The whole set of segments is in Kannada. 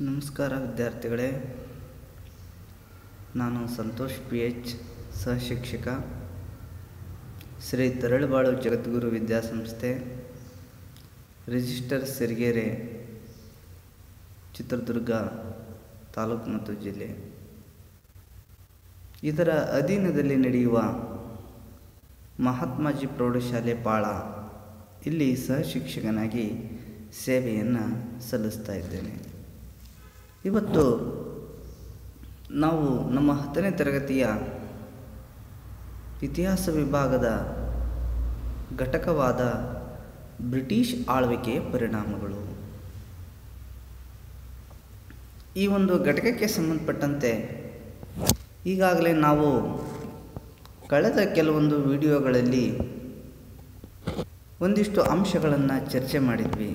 ನಮಸ್ಕಾರ ವಿದ್ಯಾರ್ಥಿಗಳೇ, ನಾನು ಸಂತೋಷ್ PH, ಸಹಶಿಕ್ಷಕ, ಶ್ರೀ ತರಳಬಾಳು ಜಗದ್ಗುರು ವಿದ್ಯಾಸಂಸ್ಥೆ, ರಿಜಿಸ್ಟರ್ ಸಿರಿಗೆರೆ, ಚಿತ್ರದುರ್ಗ ತಾಲೂಕು ಮತ್ತು ಜಿಲ್ಲೆ. ಇದರ ಅಧೀನದಲ್ಲಿ ನಡೆಯುವ ಮಹಾತ್ಮಾಜಿ ಪ್ರೌಢಶಾಲೆ ಪಾಳ ಇಲ್ಲಿ ಸಹಶಿಕ್ಷಕನಾಗಿ ಸೇವೆಯನ್ನು ಸಲ್ಲಿಸ್ತಾ ಇದ್ದೇನೆ. ಇವತ್ತು ನಾವು ನಮ್ಮ 10ನೇ ತರಗತಿಯ ಇತಿಹಾಸ ವಿಭಾಗದ ಘಟಕವಾದ ಬ್ರಿಟಿಷ್ ಆಳ್ವಿಕೆಯ ಪರಿಣಾಮಗಳು, ಈ ಒಂದು ಘಟಕಕ್ಕೆ ಸಂಬಂಧಪಟ್ಟಂತೆ ಈಗಾಗಲೇ ನಾವು ಕಳೆದ ಕೆಲವೊಂದು ವಿಡಿಯೋಗಳಲ್ಲಿ ಒಂದಿಷ್ಟು ಅಂಶಗಳನ್ನು ಚರ್ಚೆ ಮಾಡಿದ್ವಿ.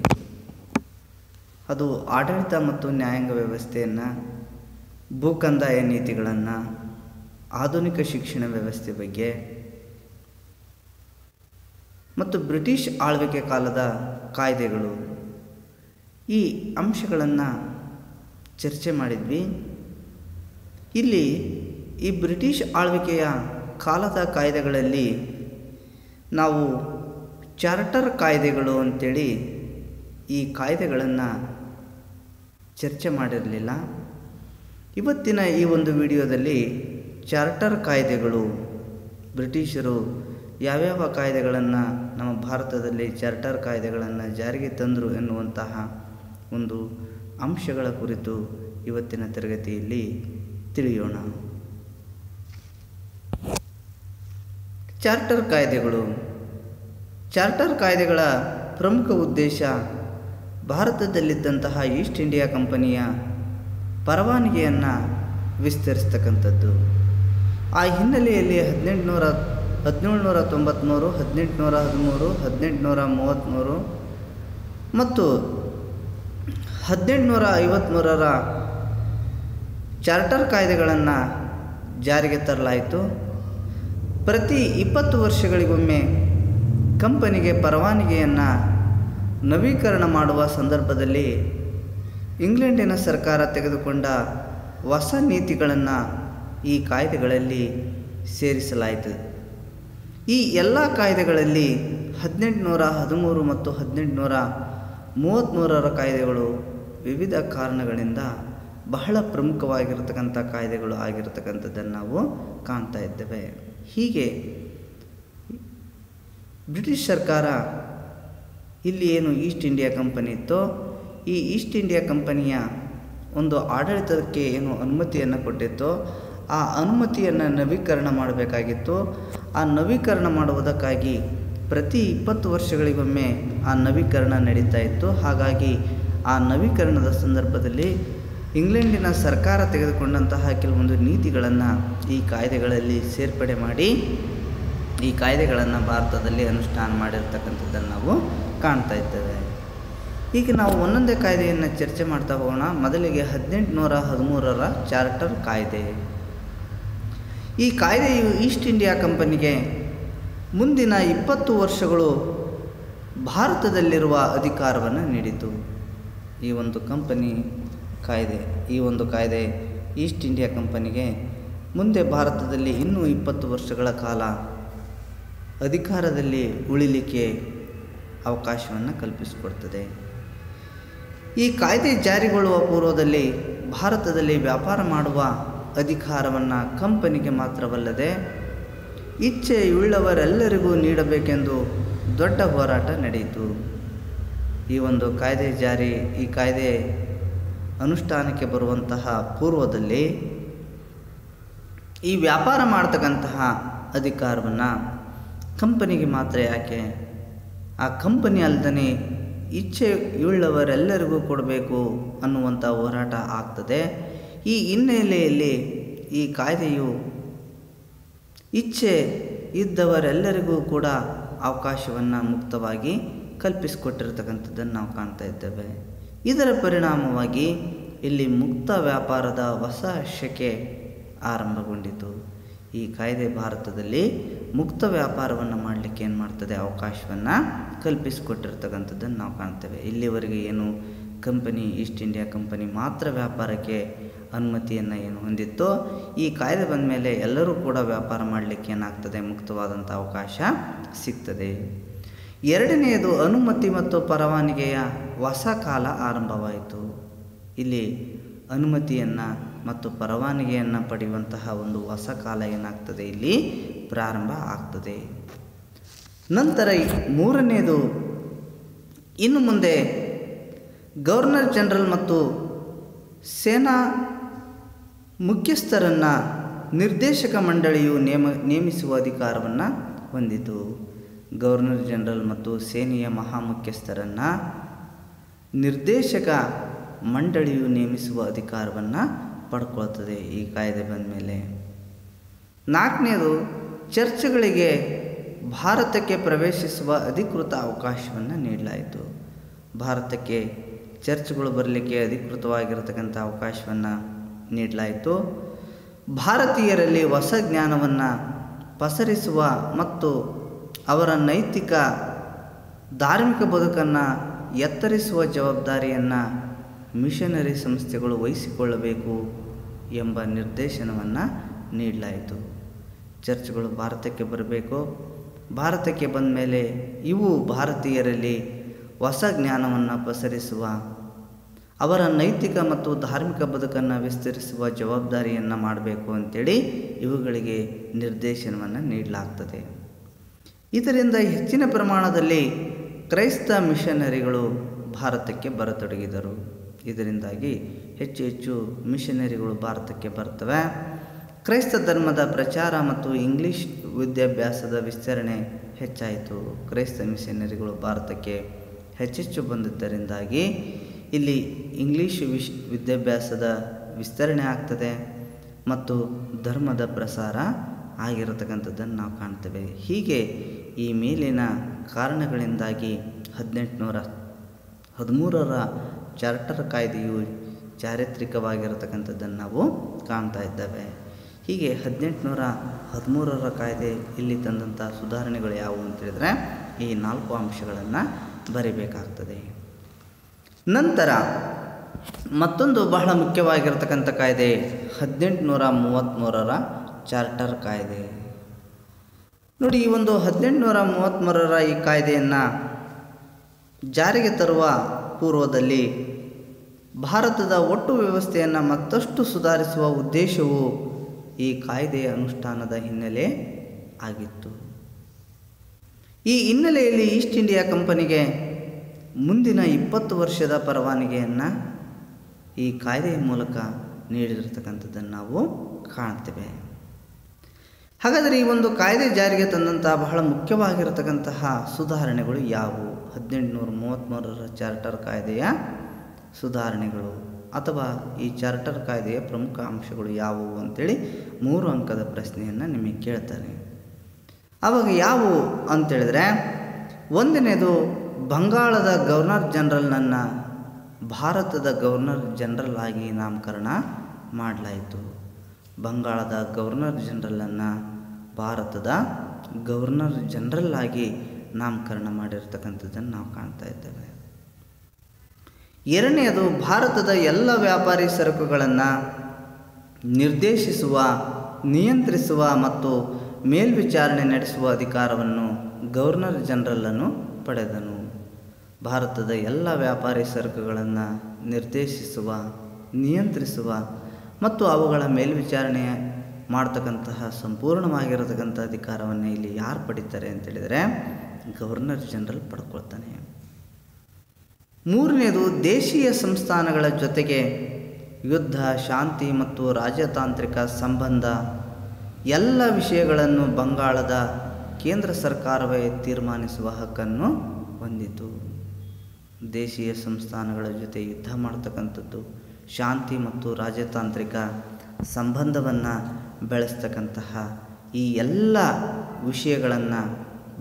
ಅದು ಆಡಳಿತ ಮತ್ತು ನ್ಯಾಯಾಂಗ ವ್ಯವಸ್ಥೆಯನ್ನು, ಭೂಕಂದಾಯ ನೀತಿಗಳನ್ನು, ಆಧುನಿಕ ಶಿಕ್ಷಣ ವ್ಯವಸ್ಥೆ ಬಗ್ಗೆ ಮತ್ತು ಬ್ರಿಟಿಷ್ ಆಳ್ವಿಕೆ ಕಾಲದ ಕಾಯ್ದೆಗಳು, ಈ ಅಂಶಗಳನ್ನು ಚರ್ಚೆ ಮಾಡಿದ್ವಿ. ಇಲ್ಲಿ ಈ ಬ್ರಿಟಿಷ್ ಆಳ್ವಿಕೆಯ ಕಾಲದ ಕಾಯ್ದೆಗಳಲ್ಲಿ ನಾವು ಚಾರ್ಟರ್ ಕಾಯ್ದೆಗಳು ಅಂತೇಳಿ ಈ ಕಾಯ್ದೆಗಳನ್ನು ಚರ್ಚೆ ಮಾಡಿರಲಿಲ್ಲ. ಇವತ್ತಿನ ಈ ಒಂದು ವಿಡಿಯೋದಲ್ಲಿ ಚಾರ್ಟರ್ ಕಾಯ್ದೆಗಳು, ಬ್ರಿಟಿಷರು ಯಾವ್ಯಾವ ಕಾಯ್ದೆಗಳನ್ನು ನಮ್ಮ ಭಾರತದಲ್ಲಿ ಚಾರ್ಟರ್ ಕಾಯ್ದೆಗಳನ್ನು ಜಾರಿಗೆ ತಂದರು ಎನ್ನುವಂತಹ ಒಂದು ಅಂಶಗಳ ಕುರಿತು ಇವತ್ತಿನ ತರಗತಿಯಲ್ಲಿ ತಿಳಿಯೋಣ. ಚಾರ್ಟರ್ ಕಾಯ್ದೆಗಳು. ಚಾರ್ಟರ್ ಕಾಯ್ದೆಗಳ ಪ್ರಮುಖ ಉದ್ದೇಶ ಭಾರತದಲ್ಲಿದ್ದಂತಹ ಈಸ್ಟ್ ಇಂಡಿಯಾ ಕಂಪನಿಯ ಪರವಾನಗಿಯನ್ನು ವಿಸ್ತರಿಸ್ತಕ್ಕಂಥದ್ದು. ಆ ಹಿನ್ನೆಲೆಯಲ್ಲಿ 1793, 1813, 1833 ಮತ್ತು 1853ರ ಚಾರ್ಟರ್ ಕಾಯ್ದೆಗಳನ್ನು ಜಾರಿಗೆ ತರಲಾಯಿತು. ಪ್ರತಿ 20 ವರ್ಷಗಳಿಗೊಮ್ಮೆ ಕಂಪನಿಗೆ ಪರವಾನಗಿಯನ್ನು ನವೀಕರಣ ಮಾಡುವ ಸಂದರ್ಭದಲ್ಲಿ ಇಂಗ್ಲೆಂಡಿನ ಸರ್ಕಾರ ತೆಗೆದುಕೊಂಡ ಹೊಸ ನೀತಿಗಳನ್ನು ಈ ಕಾಯ್ದೆಗಳಲ್ಲಿ ಸೇರಿಸಲಾಯಿತು. ಈ ಎಲ್ಲ ಕಾಯ್ದೆಗಳಲ್ಲಿ 1813 ಮತ್ತು 1833ರ ಕಾಯ್ದೆಗಳು ವಿವಿಧ ಕಾರಣಗಳಿಂದ ಬಹಳ ಪ್ರಮುಖವಾಗಿರತಕ್ಕಂಥ ಕಾಯ್ದೆಗಳು ಆಗಿರತಕ್ಕಂಥದ್ದನ್ನು ನಾವು ಕಾಣ್ತಾ ಇದ್ದೇವೆ. ಹೀಗೆ ಬ್ರಿಟಿಷ್ ಸರ್ಕಾರ ಇಲ್ಲಿ ಏನು ಈಸ್ಟ್ ಇಂಡಿಯಾ ಕಂಪನಿ ಇತ್ತೋ, ಈ ಈಸ್ಟ್ ಇಂಡಿಯಾ ಕಂಪನಿಯ ಒಂದು ಆಡಳಿತಕ್ಕೆ ಏನು ಅನುಮತಿಯನ್ನು ಕೊಟ್ಟಿತ್ತೋ, ಆ ಅನುಮತಿಯನ್ನು ನವೀಕರಣ ಮಾಡಬೇಕಾಗಿತ್ತು. ಆ ನವೀಕರಣ ಮಾಡುವುದಕ್ಕಾಗಿ ಪ್ರತಿ 20 ವರ್ಷಗಳಿಗೊಮ್ಮೆ ಆ ನವೀಕರಣ ನಡೀತಾ ಇತ್ತು. ಹಾಗಾಗಿ ಆ ನವೀಕರಣದ ಸಂದರ್ಭದಲ್ಲಿ ಇಂಗ್ಲೆಂಡಿನ ಸರ್ಕಾರ ತೆಗೆದುಕೊಂಡಂತಹ ಕೆಲವೊಂದು ನೀತಿಗಳನ್ನು ಈ ಕಾಯ್ದೆಗಳಲ್ಲಿ ಸೇರ್ಪಡೆ ಮಾಡಿ ಈ ಕಾಯ್ದೆಗಳನ್ನು ಭಾರತದಲ್ಲಿ ಅನುಷ್ಠಾನ ಮಾಡಿರ್ತಕ್ಕಂಥದ್ದನ್ನು ನಾವು ಕಾಣ್ತಾ ಇದ್ದೇವೆ. ಈಗ ನಾವು ಒಂದೊಂದೇ ಕಾಯ್ದೆಯನ್ನು ಚರ್ಚೆ ಮಾಡ್ತಾ ಹೋಗೋಣ. ಮೊದಲಿಗೆ 1813ರ ಚಾರ್ಟರ್ ಕಾಯ್ದೆ. ಈ ಕಾಯ್ದೆಯು ಈಸ್ಟ್ ಇಂಡಿಯಾ ಕಂಪನಿಗೆ ಮುಂದಿನ 20 ವರ್ಷಗಳು ಭಾರತದಲ್ಲಿರುವ ಅಧಿಕಾರವನ್ನು ನೀಡಿತು. ಈ ಒಂದು ಕಾಯ್ದೆ ಈಸ್ಟ್ ಇಂಡಿಯಾ ಕಂಪನಿಗೆ ಮುಂದೆ ಭಾರತದಲ್ಲಿ ಇನ್ನೂ 20 ವರ್ಷಗಳ ಕಾಲ ಅಧಿಕಾರದಲ್ಲಿ ಉಳಿಲಿಕ್ಕೆ ಅವಕಾಶವನ್ನು ಕಲ್ಪಿಸಿಕೊಡ್ತದೆ. ಈ ಕಾಯ್ದೆ ಜಾರಿಗೊಳ್ಳುವ ಪೂರ್ವದಲ್ಲಿ ಭಾರತದಲ್ಲಿ ವ್ಯಾಪಾರ ಮಾಡುವ ಅಧಿಕಾರವನ್ನು ಕಂಪನಿಗೆ ಮಾತ್ರವಲ್ಲದೆ ಇಚ್ಛೆಯುಳ್ಳವರೆಲ್ಲರಿಗೂ ನೀಡಬೇಕೆಂದು ದೊಡ್ಡ ಹೋರಾಟ ನಡೆಯಿತು. ಈ ಒಂದು ಈ ಕಾಯ್ದೆ ಅನುಷ್ಠಾನಕ್ಕೆ ಬರುವಂತಹ ಪೂರ್ವದಲ್ಲಿ ಈ ವ್ಯಾಪಾರ ಮಾಡ್ತಕ್ಕಂತಹ ಅಧಿಕಾರವನ್ನು ಕಂಪನಿಗೆ ಮಾತ್ರ ಯಾಕೆ, ಆ ಕಂಪನಿ ಅಲ್ಲದೇ ಇಚ್ಛೆಯುಳ್ಳವರೆಲ್ಲರಿಗೂ ಕೊಡಬೇಕು ಅನ್ನುವಂಥ ಹೋರಾಟ ಆಗ್ತದೆ. ಈ ಹಿನ್ನೆಲೆಯಲ್ಲಿ ಈ ಕಾಯ್ದೆಯು ಇಚ್ಛೆ ಇದ್ದವರೆಲ್ಲರಿಗೂ ಕೂಡ ಅವಕಾಶವನ್ನು ಮುಕ್ತವಾಗಿ ಕಲ್ಪಿಸಿಕೊಟ್ಟಿರ್ತಕ್ಕಂಥದ್ದನ್ನು ನಾವು ಕಾಣ್ತಾ ಇದ್ದೇವೆ. ಇದರ ಪರಿಣಾಮವಾಗಿ ಇಲ್ಲಿ ಮುಕ್ತ ವ್ಯಾಪಾರದ ಹೊಸ ಶಕೆ ಆರಂಭಗೊಂಡಿತು. ಈ ಕಾಯ್ದೆ ಭಾರತದಲ್ಲಿ ಮುಕ್ತ ವ್ಯಾಪಾರವನ್ನು ಮಾಡಲಿಕ್ಕೆ ಏನು ಮಾಡ್ತದೆ, ಅವಕಾಶವನ್ನು ಕಲ್ಪಿಸಿಕೊಟ್ಟಿರ್ತಕ್ಕಂಥದ್ದನ್ನು ನಾವು ಕಾಣ್ತೇವೆ. ಇಲ್ಲಿವರೆಗೆ ಏನು ಕಂಪನಿ ಈಸ್ಟ್ ಇಂಡಿಯಾ ಕಂಪನಿ ಮಾತ್ರ ವ್ಯಾಪಾರಕ್ಕೆ ಅನುಮತಿಯನ್ನು ಏನು ಹೊಂದಿತ್ತೋ, ಈ ಕಾಯ್ದೆ ಬಂದ ಮೇಲೆ ಎಲ್ಲರೂ ಕೂಡ ವ್ಯಾಪಾರ ಮಾಡಲಿಕ್ಕೆ ಏನಾಗ್ತದೆ, ಮುಕ್ತವಾದಂಥ ಅವಕಾಶ ಸಿಗ್ತದೆ. ಎರಡನೆಯದು ಅನುಮತಿ ಮತ್ತು ಪರವಾನಗಿಯ ಹೊಸ ಕಾಲ ಆರಂಭವಾಯಿತು. ಇಲ್ಲಿ ಅನುಮತಿಯನ್ನು ಮತ್ತು ಪರವಾನಗಿಯನ್ನು ಪಡೆಯುವಂತಹ ಒಂದು ಹೊಸ ಕಾಲ ಏನಾಗ್ತದೆ, ಇಲ್ಲಿ ಪ್ರಾರಂಭ ಆಗ್ತದೆ. ನಂತರ ಮೂರನೆಯದು, ಇನ್ನು ಮುಂದೆ ಗವರ್ನರ್ ಜನರಲ್ ಮತ್ತು ಸೇನಾ ಮುಖ್ಯಸ್ಥರನ್ನು ನಿರ್ದೇಶಕ ಮಂಡಳಿಯು ನೇಮಿಸುವ ಅಧಿಕಾರವನ್ನು ಹೊಂದಿತು. ಗವರ್ನರ್ ಜನರಲ್ ಮತ್ತು ಸೇನೆಯ ಮಹಾಮುಖ್ಯಸ್ಥರನ್ನು ನಿರ್ದೇಶಕ ಮಂಡಳಿಯು ನೇಮಿಸುವ ಅಧಿಕಾರವನ್ನು ಪಡ್ಕೊಳ್ತದೆ ಈ ಕಾಯ್ದೆ ಬಂದ ಮೇಲೆ. ನಾಲ್ಕನೇದು, ಚರ್ಚ್ಗಳಿಗೆ ಭಾರತಕ್ಕೆ ಪ್ರವೇಶಿಸುವ ಅಧಿಕೃತ ಅವಕಾಶವನ್ನು ನೀಡಲಾಯಿತು. ಭಾರತಕ್ಕೆ ಚರ್ಚ್ಗಳು ಬರಲಿಕ್ಕೆ ಅಧಿಕೃತವಾಗಿರತಕ್ಕಂಥ ಅವಕಾಶವನ್ನು ನೀಡಲಾಯಿತು. ಭಾರತೀಯರಲ್ಲಿ ಹೊಸ ಜ್ಞಾನವನ್ನು ಪಸರಿಸುವ ಮತ್ತು ಅವರ ನೈತಿಕ ಧಾರ್ಮಿಕ ಬದುಕನ್ನು ಎತ್ತರಿಸುವ ಜವಾಬ್ದಾರಿಯನ್ನು ಮಿಷನರಿ ಸಂಸ್ಥೆಗಳು ವಹಿಸಿಕೊಳ್ಳಬೇಕು ಎಂಬ ನಿರ್ದೇಶನವನ್ನು ನೀಡಲಾಯಿತು. ಚರ್ಚ್ಗಳು ಭಾರತಕ್ಕೆ ಬರಬೇಕು. ಭಾರತಕ್ಕೆ ಬಂದ ಮೇಲೆ ಇವು ಭಾರತೀಯರಲ್ಲಿ ಹೊಸ ಜ್ಞಾನವನ್ನು ಪಸರಿಸುವ, ಅವರ ನೈತಿಕ ಮತ್ತು ಧಾರ್ಮಿಕ ಬದುಕನ್ನು ವಿಸ್ತರಿಸುವ ಜವಾಬ್ದಾರಿಯನ್ನು ಮಾಡಬೇಕು ಅಂತೇಳಿ ಇವುಗಳಿಗೆ ನಿರ್ದೇಶನವನ್ನು ನೀಡಲಾಗ್ತದೆ. ಇದರಿಂದ ಹೆಚ್ಚಿನ ಪ್ರಮಾಣದಲ್ಲಿ ಕ್ರೈಸ್ತ ಮಿಷನರಿಗಳು ಭಾರತಕ್ಕೆ ಬರತೊಡಗಿದರು. ಇದರಿಂದಾಗಿ ಹೆಚ್ಚು ಹೆಚ್ಚು ಮಿಷನರಿಗಳು ಭಾರತಕ್ಕೆ ಬರ್ತವೆ. ಕ್ರೈಸ್ತ ಧರ್ಮದ ಪ್ರಚಾರ ಮತ್ತು ಇಂಗ್ಲೀಷ್ ವಿದ್ಯಾಭ್ಯಾಸದ ವಿಸ್ತರಣೆ ಹೆಚ್ಚಾಯಿತು. ಕ್ರೈಸ್ತ ಮಿಷನರಿಗಳು ಭಾರತಕ್ಕೆ ಹೆಚ್ಚೆಚ್ಚು ಬಂದಿದ್ದರಿಂದಾಗಿ ಇಲ್ಲಿ ಇಂಗ್ಲೀಷ್ ವಿದ್ಯಾಭ್ಯಾಸದ ವಿಸ್ತರಣೆ ಆಗ್ತದೆ ಮತ್ತು ಧರ್ಮದ ಪ್ರಸಾರ ಆಗಿರತಕ್ಕಂಥದ್ದನ್ನು ನಾವು ಕಾಣ್ತೇವೆ. ಹೀಗೆ ಈ ಮೇಲಿನ ಕಾರಣಗಳಿಂದಾಗಿ 1813ರ ಚಾರ್ಟರ್ ಕಾಯ್ದೆಯು ಚಾರಿತ್ರಿಕವಾಗಿರತಕ್ಕಂಥದ್ದನ್ನು ನಾವು ಕಾಣ್ತಾ ಇದ್ದೇವೆ. ಹೀಗೆ 1813ರ ಕಾಯ್ದೆ ಇಲ್ಲಿ ತಂದಂಥ ಸುಧಾರಣೆಗಳು ಯಾವುವು ಅಂತೇಳಿದರೆ ಈ 4 ಅಂಶಗಳನ್ನು ಬರೀಬೇಕಾಗ್ತದೆ. ನಂತರ ಮತ್ತೊಂದು ಬಹಳ ಮುಖ್ಯವಾಗಿರತಕ್ಕಂಥ ಕಾಯ್ದೆ 1833ರ ಚಾರ್ಟರ್ ಕಾಯ್ದೆ. ನೋಡಿ, ಈ ಒಂದು 1833ರ ಈ ಕಾಯ್ದೆಯನ್ನು ಜಾರಿಗೆ ತರುವ ಪೂರ್ವದಲ್ಲಿ ಭಾರತದ ಒಟ್ಟು ವ್ಯವಸ್ಥೆಯನ್ನು ಮತ್ತಷ್ಟು ಸುಧಾರಿಸುವ ಉದ್ದೇಶವು ಈ ಕಾಯ್ದೆಯ ಅನುಷ್ಠಾನದ ಹಿನ್ನೆಲೆ ಆಗಿತ್ತು. ಈ ಹಿನ್ನೆಲೆಯಲ್ಲಿ ಈಸ್ಟ್ ಇಂಡಿಯಾ ಕಂಪನಿಗೆ ಮುಂದಿನ 20 ವರ್ಷದ ಪರವಾನಗಿಯನ್ನು ಈ ಕಾಯ್ದೆಯ ಮೂಲಕ ನೀಡಿರತಕ್ಕಂಥದ್ದನ್ನು ನಾವು ಕಾಣ್ತೇವೆ. ಹಾಗಾದರೆ ಈ ಒಂದು ಕಾಯ್ದೆ ಜಾರಿಗೆ ತಂದಂಥ ಬಹಳ ಮುಖ್ಯವಾಗಿರತಕ್ಕಂತಹ ಸುಧಾರಣೆಗಳು ಯಾವುವು? 1833ರ ಚಾರ್ಟರ್ ಕಾಯ್ದೆಯ ಸುಧಾರಣೆಗಳು ಅಥವಾ ಈ ಚಾರ್ಟರ್ ಕಾಯ್ದೆಯ ಪ್ರಮುಖ ಅಂಶಗಳು ಯಾವುವು ಅಂತೇಳಿ 3 ಅಂಕದ ಪ್ರಶ್ನೆಯನ್ನು ನಿಮಗೆ ಕೇಳ್ತಾರೆ. ಆವಾಗ ಯಾವುವು ಅಂತೇಳಿದರೆ, ಒಂದನೇದು ಬಂಗಾಳದ ಗವರ್ನರ್ ಜನರಲ್ನನ್ನು ಭಾರತದ ಗವರ್ನರ್ ಜನರಲ್ ಆಗಿ ನಾಮಕರಣ ಮಾಡಲಾಯಿತು. ಬಂಗಾಳದ ಗವರ್ನರ್ ಜನರಲನ್ನು ಭಾರತದ ಗವರ್ನರ್ ಜನರಲ್ ಆಗಿ ನಾಮಕರಣ ಮಾಡಿರ್ತಕ್ಕಂಥದ್ದನ್ನು ನಾವು ಕಾಣ್ತಾ ಇದ್ದೇವೆ. ಎರಡನೆಯದು, ಭಾರತದ ಎಲ್ಲ ವ್ಯಾಪಾರಿ ಸರಕುಗಳನ್ನು ನಿರ್ದೇಶಿಸುವ, ನಿಯಂತ್ರಿಸುವ ಮತ್ತು ಮೇಲ್ವಿಚಾರಣೆ ನಡೆಸುವ ಅಧಿಕಾರವನ್ನು ಗವರ್ನರ್ ಜನರಲನ್ನು ಪಡೆದನು. ಭಾರತದ ಎಲ್ಲ ವ್ಯಾಪಾರಿ ಸರಕುಗಳನ್ನು ನಿರ್ದೇಶಿಸುವ, ನಿಯಂತ್ರಿಸುವ ಮತ್ತು ಅವುಗಳ ಮೇಲ್ವಿಚಾರಣೆ ಮಾಡ್ತಕ್ಕಂತಹ ಸಂಪೂರ್ಣವಾಗಿರತಕ್ಕಂಥ ಅಧಿಕಾರವನ್ನು ಇಲ್ಲಿ ಯಾರು ಪಡಿತಾರೆ ಅಂತೇಳಿದರೆ ಗವರ್ನರ್ ಜನರಲ್ ಪಡ್ಕೊಳ್ತಾನೆ. ಮೂರನೇದು, ದೇಶೀಯ ಸಂಸ್ಥಾನಗಳ ಜೊತೆಗೆ ಯುದ್ಧ, ಶಾಂತಿ ಮತ್ತು ರಾಜತಾಂತ್ರಿಕ ಸಂಬಂಧ ಎಲ್ಲ ವಿಷಯಗಳನ್ನು ಬಂಗಾಳದ ಕೇಂದ್ರ ಸರ್ಕಾರವೇ ತೀರ್ಮಾನಿಸುವ ಹಕ್ಕನ್ನು ಹೊಂದಿತು. ದೇಶೀಯ ಸಂಸ್ಥಾನಗಳ ಜೊತೆ ಯುದ್ಧ ಮಾಡ್ತಕ್ಕಂಥದ್ದು, ಶಾಂತಿ ಮತ್ತು ರಾಜತಾಂತ್ರಿಕ ಸಂಬಂಧವನ್ನು ಬೆಳೆಸ್ತಕ್ಕಂತಹ ಈ ಎಲ್ಲ ವಿಷಯಗಳನ್ನು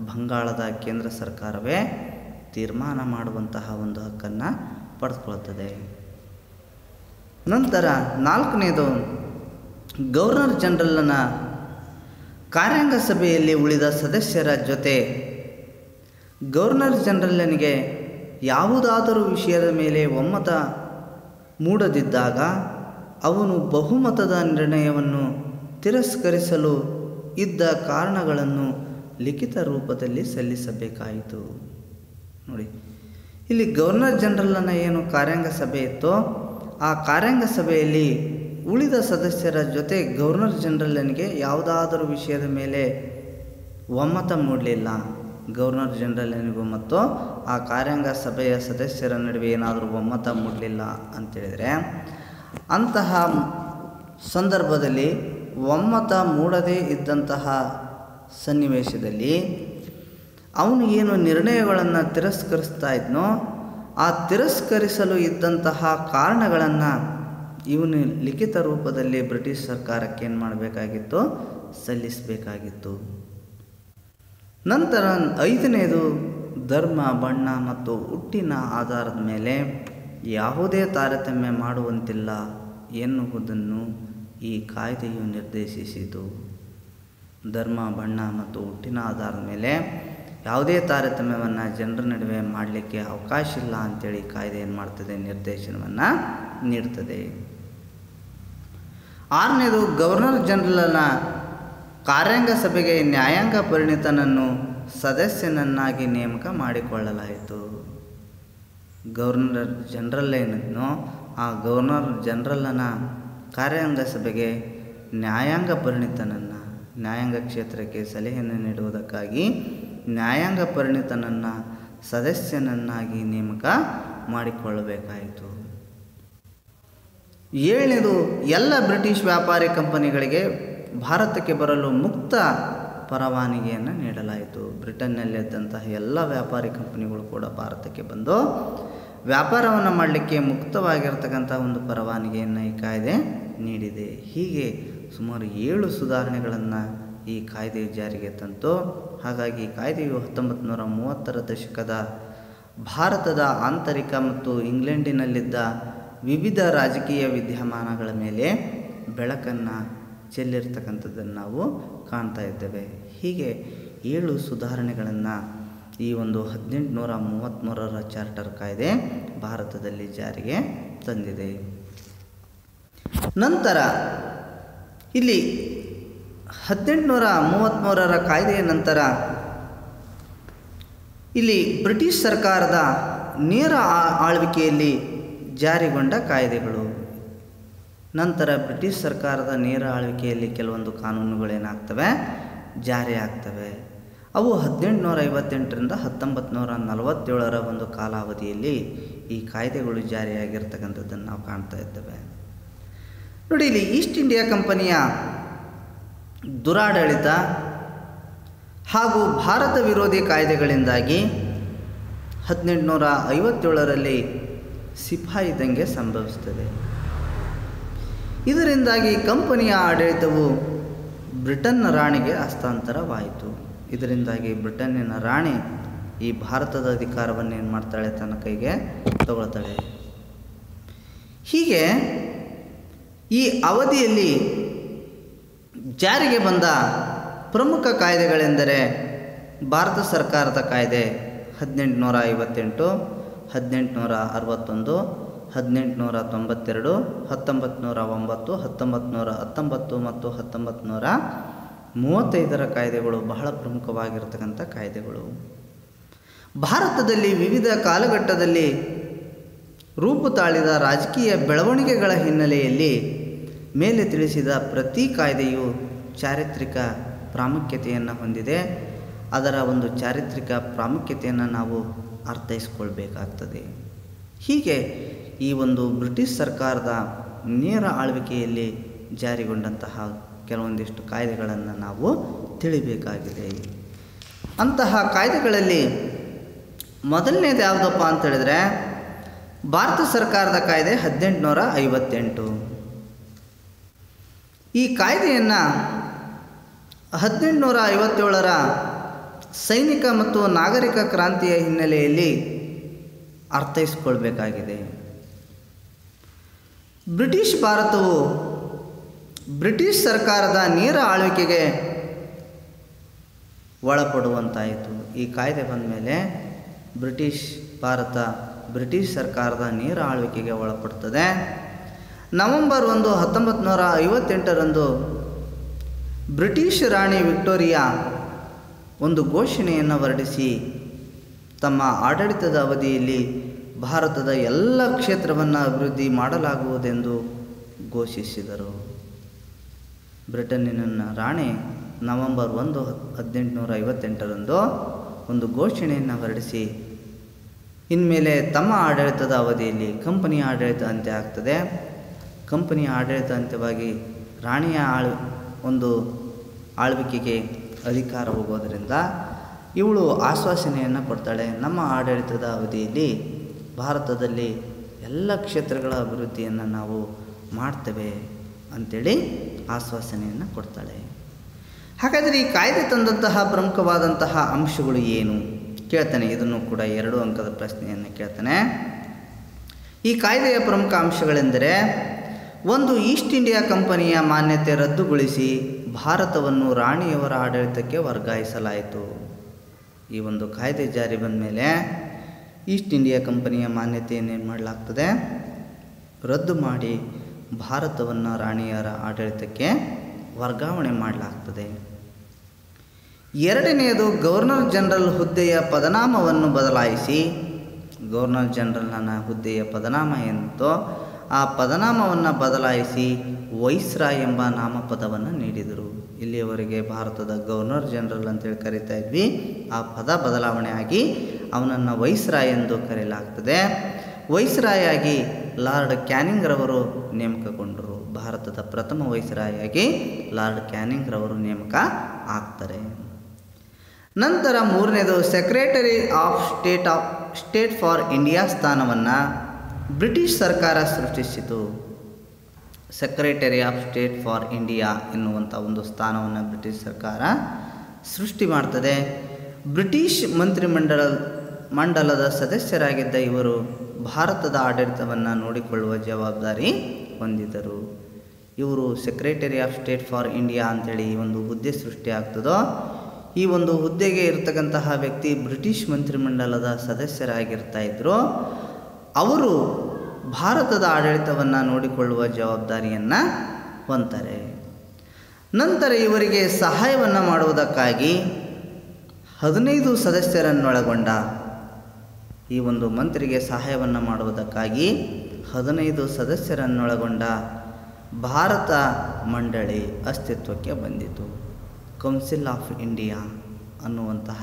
ಬಂಗಾಳದ ಕೇಂದ್ರ ಸರ್ಕಾರವೇ ತೀರ್ಮಾನ ಮಾಡುವಂತಹ ಒಂದು ಹಕ್ಕನ್ನು ಪಡೆದುಕೊಳ್ಳುತ್ತದೆ. ನಂತರ ನಾಲ್ಕನೇದು, ಗವರ್ನರ್ ಜನರಲ್ನ ಕಾರ್ಯಾಂಗ ಸಭೆಯಲ್ಲಿ ಉಳಿದ ಸದಸ್ಯರ ಜೊತೆ ಗವರ್ನರ್ ಜನರಲ್ನಿಗೆ ಯಾವುದಾದರೂ ವಿಷಯದ ಮೇಲೆ ಒಮ್ಮತ ಮೂಡದಿದ್ದಾಗ ಅವನು ಬಹುಮತದ ನಿರ್ಣಯವನ್ನು ತಿರಸ್ಕರಿಸಲು ಇದ್ದ ಕಾರಣಗಳನ್ನು ಲಿಖಿತ ರೂಪದಲ್ಲಿ ಸಲ್ಲಿಸಬೇಕಾಯಿತು. ನೋಡಿ, ಇಲ್ಲಿ ಗವರ್ನರ್ ಜನರಲ್ನ ಏನು ಕಾರ್ಯಾಂಗ ಸಭೆ ಇತ್ತೋ ಆ ಕಾರ್ಯಾಂಗ ಸಭೆಯಲ್ಲಿ ಉಳಿದ ಸದಸ್ಯರ ಜೊತೆ ಗವರ್ನರ್ ಜನರಲ್ನಿಗೆ ಯಾವುದಾದರೂ ವಿಷಯದ ಮೇಲೆ ಒಮ್ಮತ ಮೂಡಲಿಲ್ಲ. ಗವರ್ನರ್ ಜನರಲ್ನಿಗೂ ಮತ್ತು ಆ ಕಾರ್ಯಾಂಗ ಸಭೆಯ ಸದಸ್ಯರ ನಡುವೆ ಏನಾದರೂ ಒಮ್ಮತ ಮೂಡಲಿಲ್ಲ ಅಂತೇಳಿದರೆ ಅಂತಹ ಸಂದರ್ಭದಲ್ಲಿ ಒಮ್ಮತ ಮೂಡದೇ ಇದ್ದಂತಹ ಸನ್ನಿವೇಶದಲ್ಲಿ ಅವನು ಏನು ನಿರ್ಣಯಗಳನ್ನು ತಿರಸ್ಕರಿಸ್ತಾ ಇದ್ನೋ ಆ ತಿರಸ್ಕರಿಸಲು ಇದ್ದಂತಹ ಕಾರಣಗಳನ್ನು ಇವನು ಲಿಖಿತ ರೂಪದಲ್ಲಿ ಬ್ರಿಟಿಷ್ ಸರ್ಕಾರಕ್ಕೆ ಏನು ಮಾಡಬೇಕಾಗಿತ್ತು, ಸಲ್ಲಿಸಬೇಕಾಗಿತ್ತು. ನಂತರ 5ನೇದು ಧರ್ಮ, ಬಣ್ಣ ಮತ್ತು ಹುಟ್ಟಿನ ಆಧಾರದ ಮೇಲೆ ಯಾವುದೇ ತಾರತಮ್ಯ ಮಾಡುವಂತಿಲ್ಲ ಎನ್ನುವುದನ್ನು ಈ ಕಾಯ್ದೆಯು ನಿರ್ದೇಶಿಸಿತು. ಧರ್ಮ, ಬಣ್ಣ ಮತ್ತು ಹುಟ್ಟಿನ ಆಧಾರದ ಮೇಲೆ ಯಾವುದೇ ತಾರತಮ್ಯವನ್ನು ಜನರ ನಡುವೆ ಮಾಡಲಿಕ್ಕೆ ಅವಕಾಶ ಇಲ್ಲ ಅಂಥೇಳಿ ಕಾಯ್ದೆ ಏನು ಮಾಡ್ತದೆ, ನಿರ್ದೇಶನವನ್ನು ನೀಡ್ತದೆ. 6ನೇದು ಗವರ್ನರ್ ಜನರಲ್ನ ಕಾರ್ಯಾಂಗ ಸಭೆಗೆ ನ್ಯಾಯಾಂಗ ಪರಿಣಿತನನ್ನು ಸದಸ್ಯನನ್ನಾಗಿ ನೇಮಕ ಮಾಡಿಕೊಳ್ಳಲಾಯಿತು. ಗವರ್ನರ್ ಜನರಲ್ ಏನಿದ್ನೋ ಆ ಗವರ್ನರ್ ಜನರಲ್ನ ಕಾರ್ಯಾಂಗ ಸಭೆಗೆ ನ್ಯಾಯಾಂಗ ಪರಿಣಿತನನ್ನು, ನ್ಯಾಯಾಂಗ ಕ್ಷೇತ್ರಕ್ಕೆ ಸಲಹೆಯನ್ನು ನೀಡುವುದಕ್ಕಾಗಿ ನ್ಯಾಯಾಂಗ ಪರಿಣಿತನನ್ನು ಸದಸ್ಯನನ್ನಾಗಿ ನೇಮಕ ಮಾಡಿಕೊಳ್ಳಬೇಕಾಯಿತು. 7ನೇದು ಎಲ್ಲ ಬ್ರಿಟಿಷ್ ವ್ಯಾಪಾರಿ ಕಂಪನಿಗಳಿಗೆ ಭಾರತಕ್ಕೆ ಬರಲು ಮುಕ್ತ ಪರವಾನಗಿಯನ್ನು ನೀಡಲಾಯಿತು. ಬ್ರಿಟನ್ನಲ್ಲಿದ್ದಂತಹ ಎಲ್ಲ ವ್ಯಾಪಾರಿ ಕಂಪನಿಗಳು ಕೂಡ ಭಾರತಕ್ಕೆ ಬಂದು ವ್ಯಾಪಾರವನ್ನು ಮಾಡಲಿಕ್ಕೆ ಮುಕ್ತವಾಗಿರ್ತಕ್ಕಂಥ ಒಂದು ಪರವಾನಗಿಯನ್ನು ಈ ಕಾಯ್ದೆ ನೀಡಿದೆ. ಹೀಗೆ ಸುಮಾರು 7 ಸುಧಾರಣೆಗಳನ್ನು ಈ ಕಾಯ್ದೆಯು ಜಾರಿಗೆ ತಂತು. ಹಾಗಾಗಿ ಈ ಕಾಯ್ದೆಯು 1930ರ ದಶಕದ ಭಾರತದ ಆಂತರಿಕ ಮತ್ತು ಇಂಗ್ಲೆಂಡಿನಲ್ಲಿದ್ದ ವಿವಿಧ ರಾಜಕೀಯ ವಿದ್ಯಮಾನಗಳ ಮೇಲೆ ಬೆಳಕನ್ನು ಚೆಲ್ಲಿರ್ತಕ್ಕಂಥದ್ದನ್ನು ನಾವು ಕಾಣ್ತಾ ಇದ್ದೇವೆ. ಹೀಗೆ 7 ಸುಧಾರಣೆಗಳನ್ನು ಈ ಒಂದು 1833ರ ಚಾರ್ಟರ್ ಕಾಯ್ದೆ ಭಾರತದಲ್ಲಿ ಜಾರಿಗೆ ತಂದಿದೆ. ನಂತರ ಇಲ್ಲಿ 1833ರ ಕಾಯ್ದೆಯ ನಂತರ ಇಲ್ಲಿ ಬ್ರಿಟಿಷ್ ಸರ್ಕಾರದ ನೇರ ಆಳ್ವಿಕೆಯಲ್ಲಿ ಜಾರಿಗೊಂಡ ಕಾಯ್ದೆಗಳು. ನಂತರ ಬ್ರಿಟಿಷ್ ಸರ್ಕಾರದ ನೇರ ಆಳ್ವಿಕೆಯಲ್ಲಿ ಕೆಲವೊಂದು ಕಾನೂನುಗಳೇನಾಗ್ತವೆ, ಜಾರಿ ಆಗ್ತವೆ. ಅವು 1858ರಿಂದ 1947ರ ಒಂದು ಕಾಲಾವಧಿಯಲ್ಲಿ ಈ ಕಾಯ್ದೆಗಳು ಜಾರಿಯಾಗಿರ್ತಕ್ಕಂಥದ್ದನ್ನು ನಾವು ಕಾಣ್ತಾ ಇದ್ದೇವೆ. ನೋಡಿ, ಇಲ್ಲಿ ಈಸ್ಟ್ ಇಂಡಿಯಾ ಕಂಪನಿಯ ದುರಾಡಳಿತ ಹಾಗೂ ಭಾರತ ವಿರೋಧಿ ಕಾಯ್ದೆಗಳಿಂದಾಗಿ 1857ರಲ್ಲಿ ಸಿಪಾಯಿ ದಂಗೆ ಸಂಭವಿಸುತ್ತದೆ. ಇದರಿಂದಾಗಿ ಕಂಪನಿಯ ಆಡಳಿತವು ಬ್ರಿಟನ್ನ ರಾಣಿಗೆ ಹಸ್ತಾಂತರವಾಯಿತು. ಇದರಿಂದಾಗಿ ಬ್ರಿಟನ್ನಿನ ರಾಣಿ ಈ ಭಾರತದ ಅಧಿಕಾರವನ್ನು ಏನು ಮಾಡ್ತಾಳೆ, ತನ್ನ ಕೈಗೆ ತಗೊಳ್ತಾಳೆ. ಹೀಗೆ ಈ ಅವಧಿಯಲ್ಲಿ ಜಾರಿಗೆ ಬಂದ ಪ್ರಮುಖ ಕಾಯ್ದೆಗಳೆಂದರೆ ಭಾರತ ಸರ್ಕಾರದ ಕಾಯ್ದೆ 1858, 1861, 1892, 1909, 1919 ಮತ್ತು 1935ರ ಕಾಯ್ದೆಗಳು ಬಹಳ ಪ್ರಮುಖವಾಗಿರ್ತಕ್ಕಂಥ ಕಾಯ್ದೆಗಳು. ಭಾರತದಲ್ಲಿ ವಿವಿಧ ಕಾಲಘಟ್ಟದಲ್ಲಿ ರೂಪು ತಾಳಿದ ರಾಜಕೀಯ ಬೆಳವಣಿಗೆಗಳ ಹಿನ್ನೆಲೆಯಲ್ಲಿ ಮೇಲೆ ತಿಳಿಸಿದ ಪ್ರತಿ ಕಾಯ್ದೆಯು ಚಾರಿತ್ರಿಕ ಪ್ರಾಮುಖ್ಯತೆಯನ್ನು ಹೊಂದಿದೆ. ಅದರ ಒಂದು ಚಾರಿತ್ರಿಕ ಪ್ರಾಮುಖ್ಯತೆಯನ್ನು ನಾವು ಅರ್ಥೈಸಿಕೊಳ್ಬೇಕಾಗ್ತದೆ. ಹೀಗೆ ಈ ಒಂದು ಬ್ರಿಟಿಷ್ ಸರ್ಕಾರದ ನೇರ ಆಳ್ವಿಕೆಯಲ್ಲಿ ಜಾರಿಗೊಂಡಂತಹ ಕೆಲವೊಂದಿಷ್ಟು ಕಾಯ್ದೆಗಳನ್ನು ನಾವು ತಿಳಿಬೇಕಾಗಿದೆ. ಅಂತಹ ಕಾಯ್ದೆಗಳಲ್ಲಿ ಮೊದಲನೇದು ಯಾವುದಪ್ಪ ಅಂತೇಳಿದರೆ ಭಾರತ ಸರ್ಕಾರದ ಕಾಯ್ದೆ 1858. ಈ ಕಾಯ್ದೆಯನ್ನು 1857ರ ಸೈನಿಕ ಮತ್ತು ನಾಗರಿಕ ಕ್ರಾಂತಿಯ ಹಿನ್ನೆಲೆಯಲ್ಲಿ ಅರ್ಥೈಸಿಕೊಳ್ಬೇಕಾಗಿದೆ. ಬ್ರಿಟಿಷ್ ಭಾರತವು ಬ್ರಿಟಿಷ್ ಸರ್ಕಾರದ ನೇರ ಆಳ್ವಿಕೆಗೆ ಒಳಪಡುವಂತಾಯಿತು. ಈ ಕಾಯ್ದೆ ಬಂದ ಮೇಲೆ ಬ್ರಿಟಿಷ್ ಸರ್ಕಾರದ ನೇರ ಆಳ್ವಿಕೆಗೆ ಒಳಪಡುತ್ತದೆ. ನವೆಂಬರ್ 1, 1958ರಂದು ಬ್ರಿಟಿಷ್ ರಾಣಿ ವಿಕ್ಟೋರಿಯಾ ಒಂದು ಘೋಷಣೆಯನ್ನು ಹೊರಡಿಸಿ ತಮ್ಮ ಆಡಳಿತದ ಅವಧಿಯಲ್ಲಿ ಭಾರತದ ಎಲ್ಲ ಕ್ಷೇತ್ರವನ್ನು ಅಭಿವೃದ್ಧಿ ಮಾಡಲಾಗುವುದೆಂದು ಘೋಷಿಸಿದರು. ಬ್ರಿಟನ್ನಿನ ರಾಣಿ ನವೆಂಬರ್ 1, 1858ರಂದು ಒಂದು ಘೋಷಣೆಯನ್ನು ಹೊರಡಿಸಿ ಇನ್ಮೇಲೆ ತಮ್ಮ ಆಡಳಿತದ ಅವಧಿಯಲ್ಲಿ ಕಂಪನಿ ಆಡಳಿತ ಅಂತ್ಯ ಆಗ್ತದೆ. ಕಂಪನಿ ಆಡಳಿತ ಅಂತ್ಯವಾಗಿ ರಾಣಿಯ ಒಂದು ಆಳ್ವಿಕೆಗೆ ಅಧಿಕಾರ ಹೋಗೋದರಿಂದ ಇವಳು ಆಶ್ವಾಸನೆಯನ್ನು ಕೊಡ್ತಾಳೆ. ನಮ್ಮ ಆಡಳಿತದ ಅವಧಿಯಲ್ಲಿ ಭಾರತದಲ್ಲಿ ಎಲ್ಲ ಕ್ಷೇತ್ರಗಳ ಅಭಿವೃದ್ಧಿಯನ್ನು ನಾವು ಮಾಡ್ತೇವೆ ಅಂಥೇಳಿ ಆಶ್ವಾಸನೆಯನ್ನು ಕೊಡ್ತಾಳೆ. ಹಾಗಾದರೆ ಈ ಕಾಯ್ದೆ ತಂದಂತಹ ಪ್ರಮುಖವಾದಂತಹ ಅಂಶಗಳು ಏನು ಕೇಳ್ತಾನೆ. ಇದನ್ನು ಕೂಡ 2 ಅಂಕದ ಪ್ರಶ್ನೆಯನ್ನು ಕೇಳ್ತಾನೆ. ಈ ಕಾಯ್ದೆಯ ಪ್ರಮುಖ ಅಂಶಗಳೆಂದರೆ 1. ಈಸ್ಟ್ ಇಂಡಿಯಾ ಕಂಪನಿಯ ಮಾನ್ಯತೆ ರದ್ದುಗೊಳಿಸಿ ಭಾರತವನ್ನು ರಾಣಿಯವರ ಆಡಳಿತಕ್ಕೆ ವರ್ಗಾಯಿಸಲಾಯಿತು. ಈ ಒಂದು ಕಾಯ್ದೆ ಜಾರಿ ಬಂದ ಮೇಲೆ ಈಸ್ಟ್ ಇಂಡಿಯಾ ಕಂಪನಿಯ ಮಾನ್ಯತೆಯನ್ನೇನು ಮಾಡಲಾಗ್ತದೆ, ರದ್ದು ಮಾಡಿ ಭಾರತವನ್ನು ರಾಣಿಯರ ಆಡಳಿತಕ್ಕೆ ವರ್ಗಾವಣೆ ಮಾಡಲಾಗ್ತದೆ. 2ನೇದು ಗವರ್ನರ್ ಜನರಲ್ ಹುದ್ದೆಯ ಪದನಾಮವನ್ನು ಬದಲಾಯಿಸಿ, ಗವರ್ನರ್ ಜನರಲ್ನ ಹುದ್ದೆಯ ಪದನಾಮ ಏನಿತ್ತೋ ಆ ಪದನಾಮವನ್ನು ಬದಲಾಯಿಸಿ ವೈಸ್ರಾಯ್ ಎಂಬ ನಾಮಪದವನ್ನು ನೀಡಿದರು. ಇಲ್ಲಿಯವರೆಗೆ ಭಾರತದ ಗವರ್ನರ್ ಜನರಲ್ ಅಂತೇಳಿ ಕರೀತಾ ಇದ್ವಿ, ಆ ಪದ ಬದಲಾವಣೆ ಆಗಿ ಅವನನ್ನು ವೈಸ್ರಾಯ್ ಎಂದು ಕರೆಯಲಾಗ್ತದೆ. ವೈಸ್ರಾಯ್ ಆಗಿ ಲಾರ್ಡ್ ಕ್ಯಾನಿಂಗ್ ರವರು ನೇಮಕಗೊಂಡರು. ಭಾರತದ ಪ್ರಥಮ ವೈಸ್ರಾಯ್ ಆಗಿ ಲಾರ್ಡ್ ಕ್ಯಾನಿಂಗ್ ರವರು ನೇಮಕ ಆಗ್ತಾರೆ. ನಂತರ 3ನೇದು secretary of state for India ಸ್ಥಾನವನ್ನು ಬ್ರಿಟಿಷ್ ಸರ್ಕಾರ ಸೃಷ್ಟಿಸಿತು. Secretary of state for India ಎನ್ನುವಂಥ ಒಂದು ಸ್ಥಾನವನ್ನು ಬ್ರಿಟಿಷ್ ಸರ್ಕಾರ ಸೃಷ್ಟಿ ಮಾಡ್ತದೆ. ಬ್ರಿಟಿಷ್ ಮಂಡಲದ ಸದಸ್ಯರಾಗಿದ್ದ ಇವರು ಭಾರತದ ಆಡಳಿತವನ್ನು ನೋಡಿಕೊಳ್ಳುವ ಜವಾಬ್ದಾರಿ ಹೊಂದಿದರು. ಇವರು secretary of state for India ಅಂಥೇಳಿ ಈ ಒಂದು ಹುದ್ದೆ ಸೃಷ್ಟಿಯಾಗ್ತದೋ ಈ ಒಂದು ಹುದ್ದೆಗೆ ಇರತಕ್ಕಂತಹ ವ್ಯಕ್ತಿ ಬ್ರಿಟಿಷ್ ಮಂತ್ರಿಮಂಡಲದ ಸದಸ್ಯರಾಗಿರ್ತಾಯಿದ್ರು. ಅವರು ಭಾರತದ ಆಡಳಿತವನ್ನು ನೋಡಿಕೊಳ್ಳುವ ಜವಾಬ್ದಾರಿಯನ್ನು ಹೊಂದ್ತಾರೆ. ನಂತರ ಇವರಿಗೆ ಸಹಾಯವನ್ನು ಮಾಡುವುದಕ್ಕಾಗಿ 15 ಸದಸ್ಯರನ್ನೊಳಗೊಂಡ ಈ ಒಂದು ಮಂತ್ರಿಗೆ ಸಹಾಯವನ್ನು ಮಾಡುವುದಕ್ಕಾಗಿ 15 ಸದಸ್ಯರನ್ನೊಳಗೊಂಡ ಭಾರತ ಮಂಡಳಿ ಅಸ್ತಿತ್ವಕ್ಕೆ ಬಂದಿತು. ಕೌನ್ಸಿಲ್ ಆಫ್ ಇಂಡಿಯಾ ಅನ್ನುವಂತಹ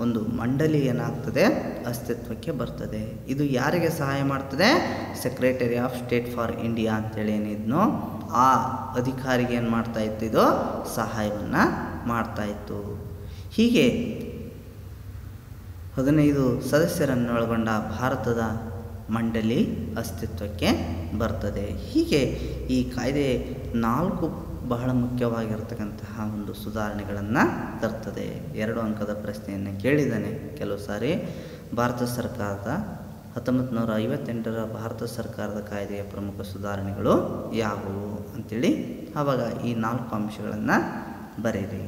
ಒಂದು ಮಂಡಳಿ ಏನಾಗ್ತದೆ ಅಸ್ತಿತ್ವಕ್ಕೆ ಬರ್ತದೆ. ಇದು ಯಾರಿಗೆ ಸಹಾಯ ಮಾಡ್ತದೆ? Secretary of state for India ಅಂತೇಳಿ ಏನಿದ್ನೋ ಆ ಅಧಿಕಾರಿಗೆ ಏನು ಮಾಡ್ತಾಯಿತ್ತು, ಇದು ಸಹಾಯವನ್ನು ಮಾಡ್ತಾಯಿತ್ತು. ಹೀಗೆ 15 ಸದಸ್ಯರನ್ನೊಳಗೊಂಡ ಭಾರತದ ಮಂಡಳಿ ಅಸ್ತಿತ್ವಕ್ಕೆ ಬರ್ತದೆ. ಹೀಗೆ ಈ ಕಾಯ್ದೆ 4 ಬಹಳ ಮುಖ್ಯವಾಗಿರ್ತಕ್ಕಂತಹ ಒಂದು ಸುಧಾರಣೆಗಳನ್ನು ತರ್ತದೆ. 2 ಅಂಕದ ಪ್ರಶ್ನೆಯನ್ನು ಕೇಳಿದ್ದಾನೆ ಕೆಲವು ಸಾರಿ. ಭಾರತ ಸರ್ಕಾರದ 1958ರ ಭಾರತ ಸರ್ಕಾರದ ಕಾಯ್ದೆಯ ಪ್ರಮುಖ ಸುಧಾರಣೆಗಳು ಯಾವುವು ಅಂಥೇಳಿ ಆವಾಗ ಈ 4 ಅಂಶಗಳನ್ನು ಬರೆಯಿರಿ.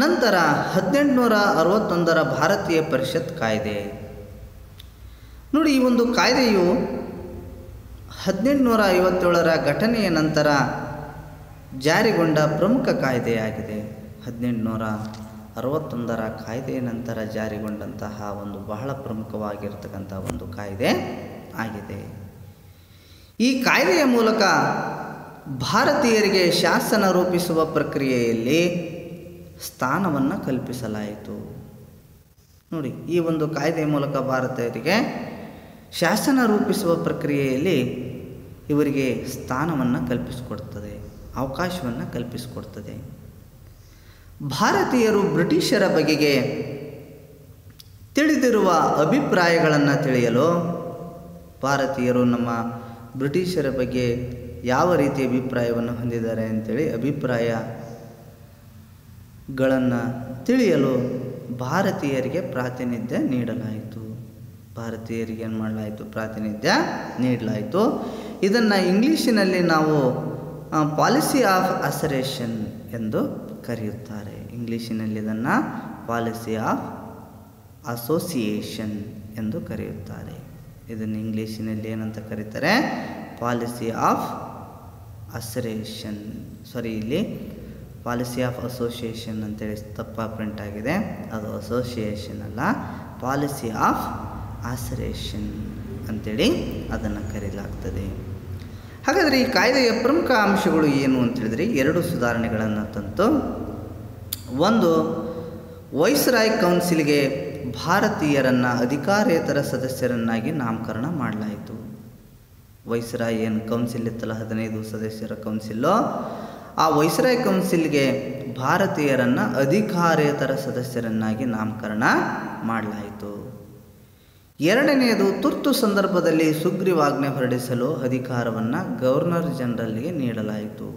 ನಂತರ 1861ರ ಭಾರತೀಯ ಪರಿಷತ್ ಕಾಯ್ದೆ ನೋಡಿ. ಈ ಒಂದು ಕಾಯ್ದೆಯು 1857ರ ಘಟನೆಯ ನಂತರ ಜಾರಿಗೊಂಡ ಪ್ರಮುಖ ಕಾಯ್ದೆಯಾಗಿದೆ. 1861ರ ಕಾಯ್ದೆಯ ನಂತರ ಜಾರಿಗೊಂಡಂತಹ ಒಂದು ಬಹಳ ಪ್ರಮುಖವಾಗಿರ್ತಕ್ಕಂಥ ಒಂದು ಕಾಯ್ದೆ ಆಗಿದೆ. ಈ ಕಾಯ್ದೆಯ ಮೂಲಕ ಭಾರತೀಯರಿಗೆ ಶಾಸನ ರೂಪಿಸುವ ಪ್ರಕ್ರಿಯೆಯಲ್ಲಿ ಸ್ಥಾನವನ್ನು ಕಲ್ಪಿಸಲಾಯಿತು. ನೋಡಿ, ಈ ಒಂದು ಕಾಯ್ದೆಯ ಮೂಲಕ ಭಾರತೀಯರಿಗೆ ಶಾಸನ ರೂಪಿಸುವ ಪ್ರಕ್ರಿಯೆಯಲ್ಲಿ ಇವರಿಗೆ ಸ್ಥಾನವನ್ನು ಕಲ್ಪಿಸಿಕೊಡ್ತದೆ, ಅವಕಾಶವನ್ನು ಕಲ್ಪಿಸಿಕೊಡ್ತದೆ. ಭಾರತೀಯರು ಬ್ರಿಟಿಷರ ಬಗೆಗೆ ತಿಳಿದಿರುವ ಅಭಿಪ್ರಾಯಗಳನ್ನು ತಿಳಿಯಲು ಭಾರತೀಯರು ನಮ್ಮ ಬ್ರಿಟಿಷರ ಬಗ್ಗೆ ಯಾವ ರೀತಿಯ ಅಭಿಪ್ರಾಯವನ್ನು ಹೊಂದಿದ್ದಾರೆ ಅಂಥೇಳಿ ಅಭಿಪ್ರಾಯಗಳನ್ನು ತಿಳಿಯಲು ಭಾರತೀಯರಿಗೆ ಪ್ರಾತಿನಿಧ್ಯ ನೀಡಲಾಯಿತು. ಭಾರತೀಯರಿಗೆ ಏನು ಮಾಡಲಾಯಿತು? ಪ್ರಾತಿನಿಧ್ಯ ನೀಡಲಾಯಿತು. ಇದನ್ನು ಇಂಗ್ಲೀಷಿನಲ್ಲಿ ನಾವು ಪಾಲಿಸಿ ಆಫ್ ಅಸರೇಷನ್ ಎಂದು ಕರೆಯುತ್ತಾರೆ. ಇಂಗ್ಲೀಷಿನಲ್ಲಿ ಇದನ್ನು ಪಾಲಿಸಿ ಆಫ್ ಅಸೋಸಿಯೇಷನ್ ಎಂದು ಕರೆಯುತ್ತಾರೆ. ಇದನ್ನು ಇಂಗ್ಲೀಷಿನಲ್ಲಿ ಏನಂತ ಕರೀತಾರೆ? ಪಾಲಿಸಿ ಆಫ್ ಇಲ್ಲಿ ಪಾಲಿಸಿ ಆಫ್ ಅಸೋಸಿಯೇಷನ್ ಅಂತೇಳಿ ತಪ್ಪಾಗಿ ಪ್ರಿಂಟ್ ಆಗಿದೆ. ಅದು ಅಸೋಸಿಯೇಷನ್ ಅಲ್ಲ, ಪಾಲಿಸಿ ಆಫ್ ಆಸರೇಷನ್ ಅಂತೇಳಿ ಅದನ್ನು ಕರೆಯಲಾಗ್ತದೆ. ಹಾಗಾದರೆ ಈ ಕಾಯ್ದೆಯ ಪ್ರಮುಖ ಅಂಶಗಳು ಏನು ಅಂತೇಳಿದರೆ 2 ಸುಧಾರಣೆಗಳನ್ನು ತಂತು. ಒಂದು, ವೈಸ್ರಾಯ್ ಕೌನ್ಸಿಲ್ಗೆ ಭಾರತೀಯರನ್ನು ಅಧಿಕಾರೇತರ ಸದಸ್ಯರನ್ನಾಗಿ ನಾಮಕರಣ ಮಾಡಲಾಯಿತು. ವೈಸ್ರಾಯ್ ಏನು ಕೌನ್ಸಿಲ್ ಇತ್ತಲ್ಲ, 15 ಸದಸ್ಯರ ಕೌನ್ಸಿಲ್ಲು, ಆ ವೈಸ್ರಾಯ್ ಕೌನ್ಸಿಲ್ಗೆ ಭಾರತೀಯರನ್ನು ಅಧಿಕಾರೇತರ ಸದಸ್ಯರನ್ನಾಗಿ ನಾಮಕರಣ ಮಾಡಲಾಯಿತು. ಎರಡನೆಯದು, ತುರ್ತು ಸಂದರ್ಭದಲ್ಲಿ ಸುಗ್ರೀವಾಜ್ಞೆ ಹೊರಡಿಸಲು ಅಧಿಕಾರವನ್ನು ಗವರ್ನರ್ ಜನರಲ್ಗೆ ನೀಡಲಾಯಿತು.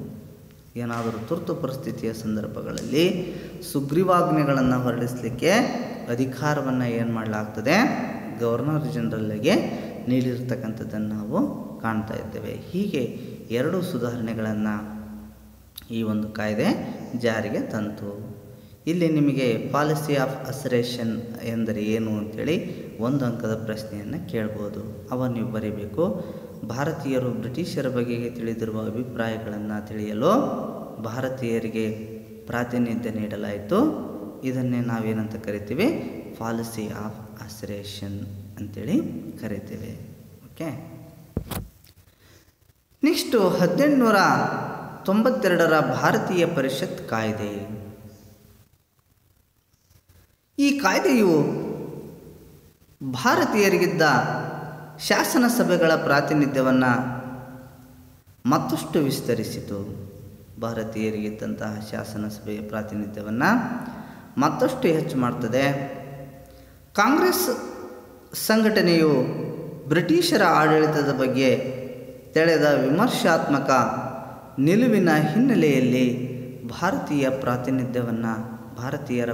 ಏನಾದರೂ ತುರ್ತು ಪರಿಸ್ಥಿತಿಯ ಸಂದರ್ಭಗಳಲ್ಲಿ ಸುಗ್ರೀವಾಜ್ಞೆಗಳನ್ನು ಹೊರಡಿಸಲಿಕ್ಕೆ ಅಧಿಕಾರವನ್ನು ಏನು ಮಾಡಲಾಗ್ತದೆ? ಗವರ್ನರ್ ಜನರಲ್ಗೆ ನೀಡಿರ್ತಕ್ಕಂಥದ್ದನ್ನು ನಾವು ಕಾಣ್ತಾ ಇದ್ದೇವೆ. ಹೀಗೆ 2 ಸುಧಾರಣೆಗಳನ್ನು ಈ ಒಂದು ಕಾಯ್ದೆ ಜಾರಿಗೆ ತಂತು. ಇಲ್ಲಿ ನಿಮಗೆ ಪಾಲಿಸಿ ಆಫ್ ಅಸರೇಷನ್ ಎಂದರೆ ಏನು ಅಂತೇಳಿ 1 ಅಂಕದ ಪ್ರಶ್ನೆಯನ್ನು ಕೇಳ್ಬೋದು. ಅವನ್ನು ನೀವು ಬರೀಬೇಕು. ಭಾರತೀಯರು ಬ್ರಿಟಿಷರ ಬಗೆಗೆ ತಿಳಿದಿರುವ ಅಭಿಪ್ರಾಯಗಳನ್ನು ತಿಳಿಯಲು ಭಾರತೀಯರಿಗೆ ಪ್ರಾತಿನಿಧ್ಯ ನೀಡಲಾಯಿತು. ಇದನ್ನೇ ನಾವೇನಂತ ಕರಿತೀವಿ? ಪಾಲಿಸಿ ಆಫ್ ಅಸರೇಷನ್ ಅಂತೇಳಿ ಕರಿತೀವಿ. ಓಕೆ. ನೆಕ್ಸ್ಟು 1892ರ ಭಾರತೀಯ ಪರಿಷತ್ ಕಾಯ್ದೆ. ಈ ಕಾಯ್ದೆಯು ಭಾರತೀಯರಿಗಿದ್ದ ಶಾಸನ ಸಭೆಗಳ ಪ್ರಾತಿನಿಧ್ಯವನ್ನು ಮತ್ತಷ್ಟು ವಿಸ್ತರಿಸಿತು. ಭಾರತೀಯರಿಗಿದ್ದಂತಹ ಶಾಸನ ಸಭೆಯ ಪ್ರಾತಿನಿಧ್ಯವನ್ನು ಮತ್ತಷ್ಟು ಹೆಚ್ಚು ಮಾಡ್ತದೆ. ಕಾಂಗ್ರೆಸ್ ಸಂಘಟನೆಯು ಬ್ರಿಟಿಷರ ಆಡಳಿತದ ಬಗ್ಗೆ ತೆಳೆದ ವಿಮರ್ಶಾತ್ಮಕ ನಿಲುವಿನ ಹಿನ್ನೆಲೆಯಲ್ಲಿ ಭಾರತೀಯರ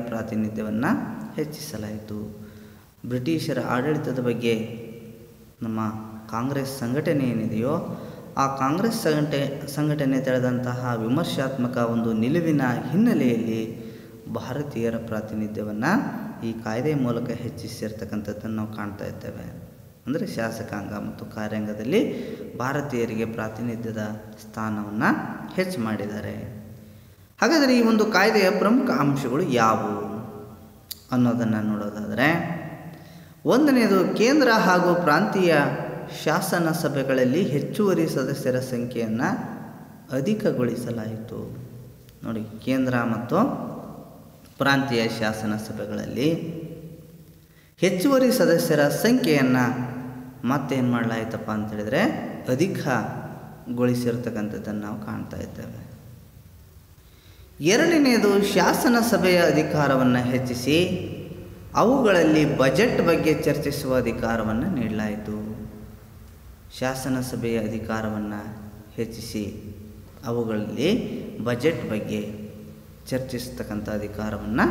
ಪ್ರಾತಿನಿಧ್ಯವನ್ನು ಹೆಚ್ಚಿಸಲಾಯಿತು. ಬ್ರಿಟಿಷರ ಆಡಳಿತದ ಬಗ್ಗೆ ನಮ್ಮ ಕಾಂಗ್ರೆಸ್ ಸಂಘಟನೆ ಏನಿದೆಯೋ ಆ ಕಾಂಗ್ರೆಸ್ ಸಂಘಟನೆ ತೆಳೆದಂತಹ ವಿಮರ್ಶಾತ್ಮಕ ಒಂದು ನಿಲುವಿನ ಹಿನ್ನೆಲೆಯಲ್ಲಿ ಭಾರತೀಯರ ಪ್ರಾತಿನಿಧ್ಯವನ್ನು ಈ ಕಾಯ್ದೆಯ ಮೂಲಕ ಹೆಚ್ಚಿಸಿರ್ತಕ್ಕಂಥದ್ದನ್ನು ನಾವು ಕಾಣ್ತಾ ಇದ್ದೇವೆ. ಅಂದರೆ ಶಾಸಕಾಂಗ ಮತ್ತು ಕಾರ್ಯಾಂಗದಲ್ಲಿ ಭಾರತೀಯರಿಗೆ ಪ್ರಾತಿನಿಧ್ಯದ ಸ್ಥಾನವನ್ನು ಹೆಚ್ಚು ಮಾಡಿದ್ದಾರೆ. ಹಾಗಾದರೆ ಈ ಒಂದು ಕಾಯ್ದೆಯ ಪ್ರಮುಖ ಅಂಶಗಳು ಯಾವುವು ಅನ್ನೋದನ್ನು ನೋಡೋದಾದರೆ, 1ನೇದು, ಕೇಂದ್ರ ಹಾಗೂ ಪ್ರಾಂತೀಯ ಶಾಸನ ಸಭೆಗಳಲ್ಲಿ ಹೆಚ್ಚುವರಿ ಸದಸ್ಯರ ಸಂಖ್ಯೆಯನ್ನು ಅಧಿಕಗೊಳಿಸಲಾಯಿತು. ನೋಡಿ, ಕೇಂದ್ರ ಮತ್ತು ಪ್ರಾಂತೀಯ ಶಾಸನ ಸಭೆಗಳಲ್ಲಿ ಹೆಚ್ಚುವರಿ ಸದಸ್ಯರ ಸಂಖ್ಯೆಯನ್ನು ಮತ್ತೇನು ಮಾಡಲಾಯಿತಪ್ಪ ಅಂತೇಳಿದರೆ ಅಧಿಕಗೊಳಿಸಿರ್ತಕ್ಕಂಥದ್ದನ್ನು ನಾವು ಕಾಣ್ತಾ ಇದ್ದೇವೆ. 2ನೇದು, ಶಾಸನ ಸಭೆಯ ಅಧಿಕಾರವನ್ನು ಹೆಚ್ಚಿಸಿ ಅವುಗಳಲ್ಲಿ ಬಜೆಟ್ ಬಗ್ಗೆ ಚರ್ಚಿಸುವ ಅಧಿಕಾರವನ್ನು ನೀಡಲಾಯಿತು. ಶಾಸನ ಸಭೆಯ ಅಧಿಕಾರವನ್ನು ಹೆಚ್ಚಿಸಿ ಅವುಗಳಲ್ಲಿ ಬಜೆಟ್ ಬಗ್ಗೆ ಚರ್ಚಿಸ್ತಕ್ಕಂಥ ಅಧಿಕಾರವನ್ನು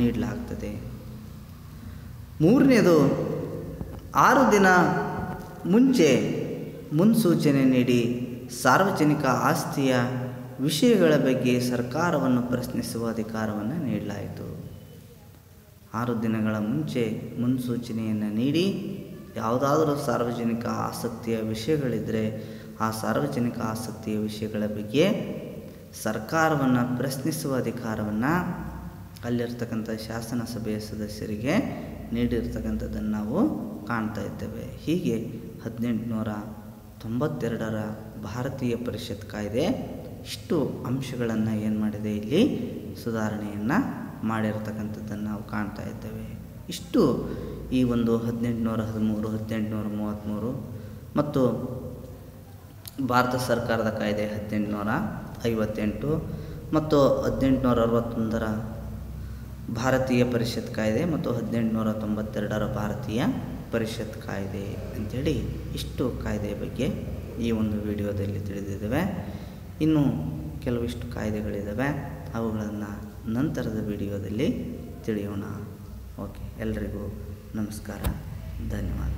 ನೀಡಲಾಗ್ತದೆ. 3ನೇದು, 6 ದಿನ ಮುಂಚೆ ಮುನ್ಸೂಚನೆ ನೀಡಿ ಸಾರ್ವಜನಿಕ ಆಸ್ತಿಯ ವಿಷಯಗಳ ಬಗ್ಗೆ ಸರ್ಕಾರವನ್ನು ಪ್ರಶ್ನಿಸುವ ಅಧಿಕಾರವನ್ನು ನೀಡಲಾಯಿತು. 6 ದಿನಗಳ ಮುಂಚೆ ಮುನ್ಸೂಚನೆಯನ್ನು ನೀಡಿ ಯಾವುದಾದರೂ ಸಾರ್ವಜನಿಕ ಆಸಕ್ತಿಯ ವಿಷಯಗಳಿದ್ದರೆ ಆ ಸಾರ್ವಜನಿಕ ಆಸಕ್ತಿಯ ವಿಷಯಗಳ ಬಗ್ಗೆ ಸರ್ಕಾರವನ್ನು ಪ್ರಶ್ನಿಸುವ ಅಧಿಕಾರವನ್ನು ಅಲ್ಲಿರ್ತಕ್ಕಂಥ ಶಾಸನ ಸಭೆಯ ಸದಸ್ಯರಿಗೆ ನೀಡಿರ್ತಕ್ಕಂಥದ್ದನ್ನು ನಾವು ಕಾಣ್ತಾ ಇದ್ದೇವೆ. ಹೀಗೆ 1892ರ ಭಾರತೀಯ ಪರಿಷತ್ ಕಾಯ್ದೆ ಇಷ್ಟು ಅಂಶಗಳನ್ನು ಏನು ಮಾಡಿದೆ, ಇಲ್ಲಿ ಸುಧಾರಣೆಯನ್ನು ಮಾಡಿರ್ತಕ್ಕಂಥದ್ದನ್ನು ನಾವು ಕಾಣ್ತಾ ಇದ್ದೇವೆ. ಇಷ್ಟು ಈ ಒಂದು 1813, 1833 ಮತ್ತು ಭಾರತ ಸರ್ಕಾರದ ಕಾಯ್ದೆ 1858 ಮತ್ತು 1861ರ ಭಾರತೀಯ ಪರಿಷತ್ ಕಾಯ್ದೆ ಮತ್ತು 1892ರ ಭಾರತೀಯ ಪರಿಷತ್ ಕಾಯ್ದೆ ಅಂಥೇಳಿ ಇಷ್ಟು ಕಾಯ್ದೆಯ ಬಗ್ಗೆ ಈ ಒಂದು ವಿಡಿಯೋದಲ್ಲಿ ತಿಳಿದಿದ್ದೇವೆ. ಇನ್ನು ಕೆಲವಿಷ್ಟು ಕಾಯ್ದೆಗಳಿದ್ದಾವೆ, ಅವುಗಳನ್ನು ನಂತರದ ವಿಡಿಯೋದಲ್ಲಿ ತಿಳಿಯೋಣ. ಓಕೆ, ಎಲ್ಲರಿಗೂ ನಮಸ್ಕಾರ, ಧನ್ಯವಾದ.